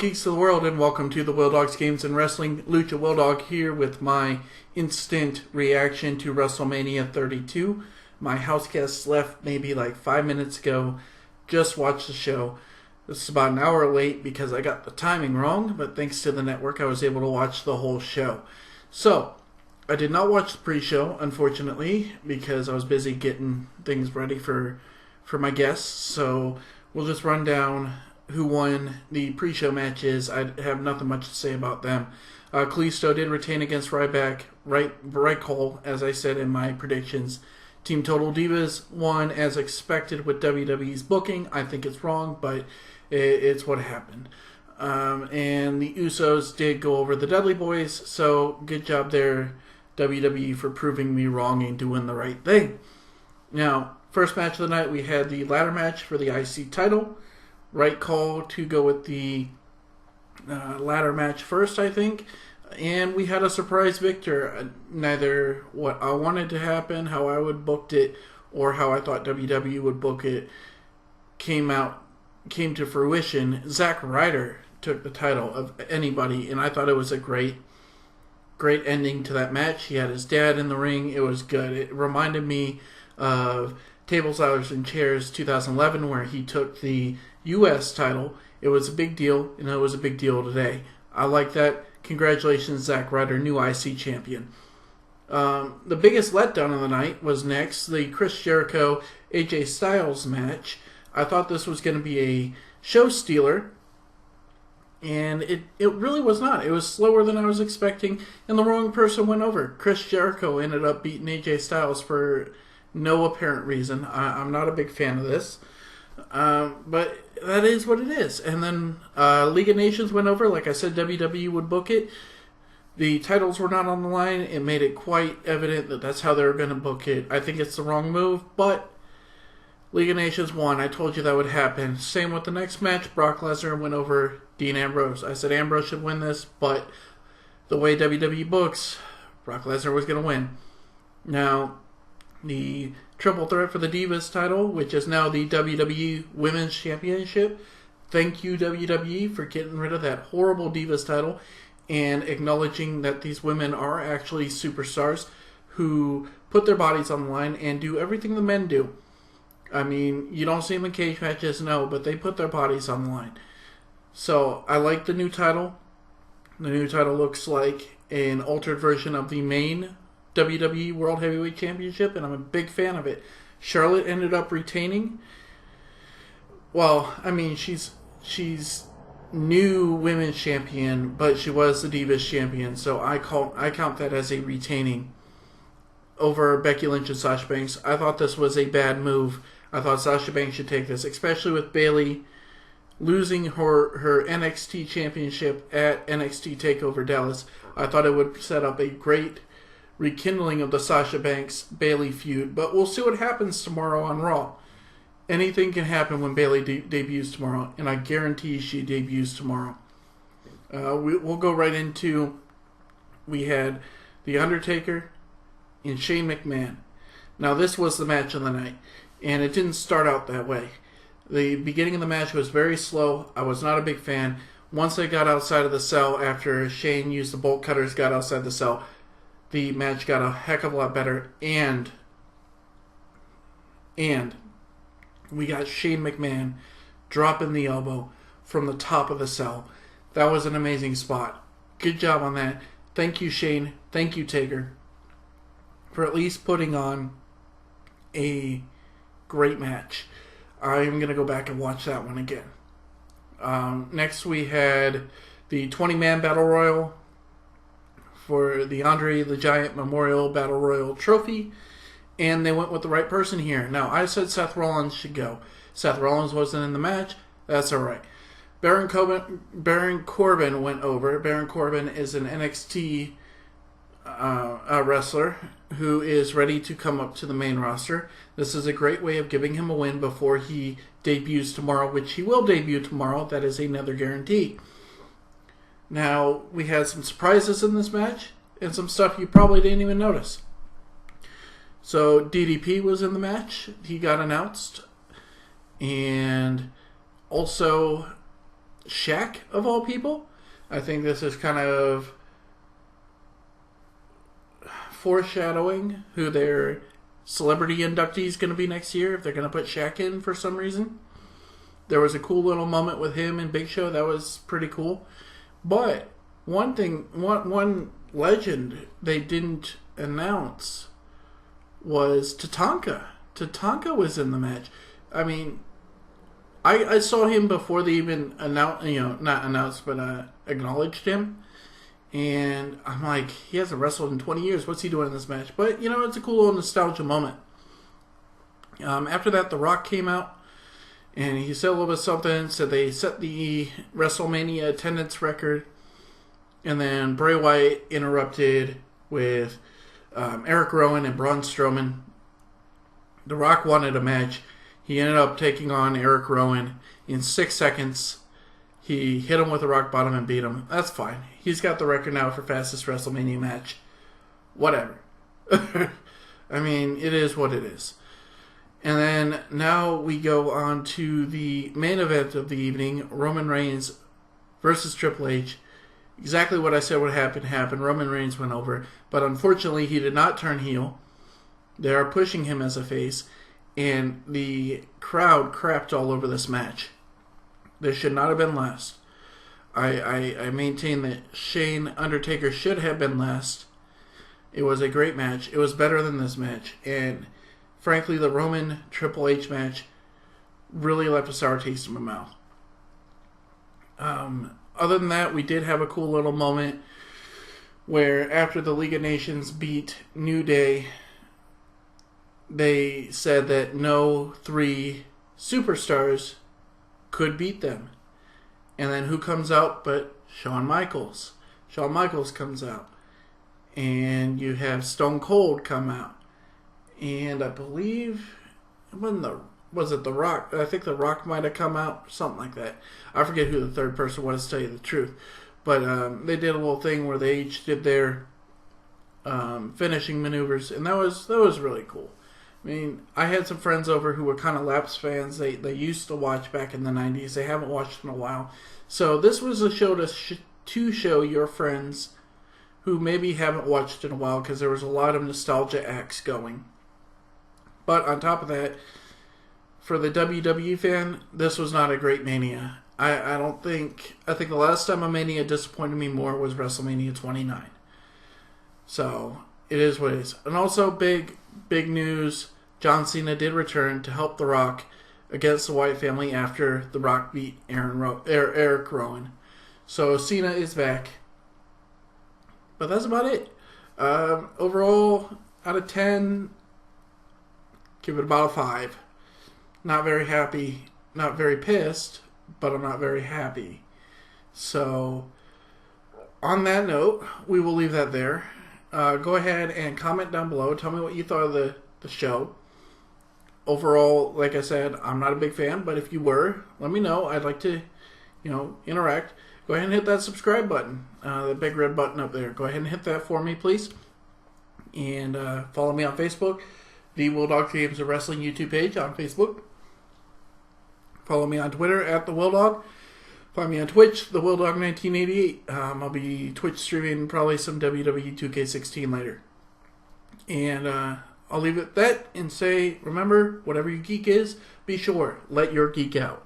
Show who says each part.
Speaker 1: geeks of the world, and welcome to the Will Dogs Games and Wrestling. Lucha Will Dog here with my instant reaction to WrestleMania 32. My house guests left maybe like 5 minutes ago. Just watched the show. This is about an hour late because I got the timing wrong, but thanks to the network I was able to watch the whole show. So, I did not watch the pre-show, unfortunately, because I was busy getting things ready for my guests. So, we'll just run down who won the pre-show matches. I have nothing much to say about them. Kalisto did retain against Ryback. Right call, as I said in my predictions. Team Total Divas won as expected with WWE's booking. I think it's wrong, but it's what happened. And the Usos did go over the Dudley Boys, so good job there, WWE, for proving me wrong and doing the right thing. Now, first match of the night, we had the ladder match for the IC title. Right call to go with the ladder match first, I think. And we had a surprise victor. Neither what I wanted to happen, how I would booked it, or how I thought WWE would book it came to fruition. Zack Ryder took the title of anybody, and I thought it was a great ending to that match. He had his dad in the ring. It was good. It reminded me of Tables, Ladders, and Chairs 2011, where he took the U.S. title. It was a big deal, and it was a big deal today. I like that. Congratulations, Zack Ryder, new IC champion. The biggest letdown of the night was next, the Chris Jericho AJ Styles match. I thought this was going to be a show stealer, and it really was not. It was slower than I was expecting, and the wrong person went over. Chris Jericho ended up beating AJ Styles for no apparent reason. I'm not a big fan of this, but that is what it is. And then League of Nations went over. Like I said, WWE would book it. The titles were not on the line. It made it quite evident that that's how they were going to book it. I think it's the wrong move, but League of Nations won. I told you that would happen. Same with the next match. Brock Lesnar went over Dean Ambrose. I said Ambrose should win this, but the way WWE books, Brock Lesnar was going to win. Now, the triple threat for the Divas title, which is now the WWE Women's Championship. Thank you, WWE, for getting rid of that horrible Divas title and acknowledging that these women are actually superstars who put their bodies on the line and do everything the men do. I mean, you don't see them in cage matches, no, but they put their bodies on the line. So, I like the new title. The new title looks like an altered version of the main WWE World Heavyweight Championship, and I'm a big fan of it. Charlotte ended up retaining. Well, I mean, she's new women's champion, but she was the Divas champion, so I count that as a retaining over Becky Lynch and Sasha Banks. I thought this was a bad move. I thought Sasha Banks should take this, especially with Bayley losing her NXT championship at NXT TakeOver Dallas. I thought it would set up a great rekindling of the Sasha Banks-Bayley feud, but we'll see what happens tomorrow on Raw. Anything can happen when Bayley debuts tomorrow, and I guarantee she debuts tomorrow. We'll go right into, we had The Undertaker and Shane McMahon. Now, this was the match of the night, and it didn't start out that way. The beginning of the match was very slow. I was not a big fan. Once they got outside of the cell, after Shane used the bolt cutters, got outside the cell, the match got a heck of a lot better, and we got Shane McMahon dropping the elbow from the top of the cell. That was an amazing spot. Good job on that. Thank you, Shane. Thank you, Taker, for at least putting on a great match. I'm going to go back and watch that one again. Next, we had the 20-man Battle Royal for the Andre the Giant Memorial Battle Royal Trophy, and they went with the right person here. Now, I said Seth Rollins should go. Seth Rollins wasn't in the match. That's all right. Baron Corbin went over. Baron Corbin is an NXT wrestler who is ready to come up to the main roster. This is a great way of giving him a win before he debuts tomorrow, which he will debut tomorrow. That is another guarantee. Now, we had some surprises in this match, and some stuff you probably didn't even notice. So, DDP was in the match. He got announced. And also, Shaq, of all people. I think this is kind of foreshadowing who their celebrity inductee is going to be next year, if they're going to put Shaq in for some reason. There was a cool little moment with him and Big Show. That was pretty cool. But one legend they didn't announce was Tatanka. Tatanka was in the match. I mean, I saw him before they even acknowledged him. And I'm like, he hasn't wrestled in 20 years. What's he doing in this match? But, it's a cool little nostalgia moment. After that, The Rock came out. And he said a little bit something. Said they set the WrestleMania attendance record. And then Bray Wyatt interrupted with Eric Rowan and Braun Strowman. The Rock wanted a match. He ended up taking on Eric Rowan in 6 seconds. He hit him with a rock bottom and beat him. That's fine. He's got the record now for fastest WrestleMania match. Whatever. I mean, it is what it is. And then now we go on to the main event of the evening. Roman Reigns versus Triple H. Exactly what I said would happen happened. Roman Reigns went over. But unfortunately, he did not turn heel. They are pushing him as a face. And the crowd crapped all over this match. This should not have been last. I maintain that Shane Undertaker should have been last. It was a great match. It was better than this match. And frankly, the Roman Triple H match really left a sour taste in my mouth. Other than that, we did have a cool little moment where after the League of Nations beat New Day, they said that no 3 superstars could beat them. And then who comes out but Shawn Michaels? Shawn Michaels comes out. And you have Stone Cold come out. And I believe was it The Rock? I think The Rock might have come out, something like that. I forget who the third person was, to tell you the truth. But they did a little thing where they each did their finishing maneuvers, and that was really cool. I mean, I had some friends over who were kind of Lapsed fans. They used to watch back in the 90s. They haven't watched in a while. So this was a show to show your friends who maybe haven't watched in a while, because there was a lot of nostalgia acts going. But on top of that, for the WWE fan, this was not a great Mania. I think the last time a Mania disappointed me more was WrestleMania 29. So it is what it is. And also big news, John Cena did return to help The Rock against the Wyatt family after The Rock beat Eric Rowan. So Cena is back. But that's about it. Overall, out of 10, give it about a 5. Not very happy, not very pissed, but I'm not very happy. So, on that note, we will leave that there. Go ahead and comment down below. Tell me what you thought of the show. Overall, like I said, I'm not a big fan, but if you were, let me know. I'd like to, interact. Go ahead and hit that subscribe button, the big red button up there. Go ahead and hit that for me, please. And follow me on Facebook, the Will Dog Games of Wrestling YouTube page on Facebook. Follow me on Twitter at the Will Dog. Find me on Twitch, the Will Dog 1988. I'll be Twitch streaming probably some WWE 2K16 later. And I'll leave it at that and say, remember, whatever your geek is, be sure, let your geek out.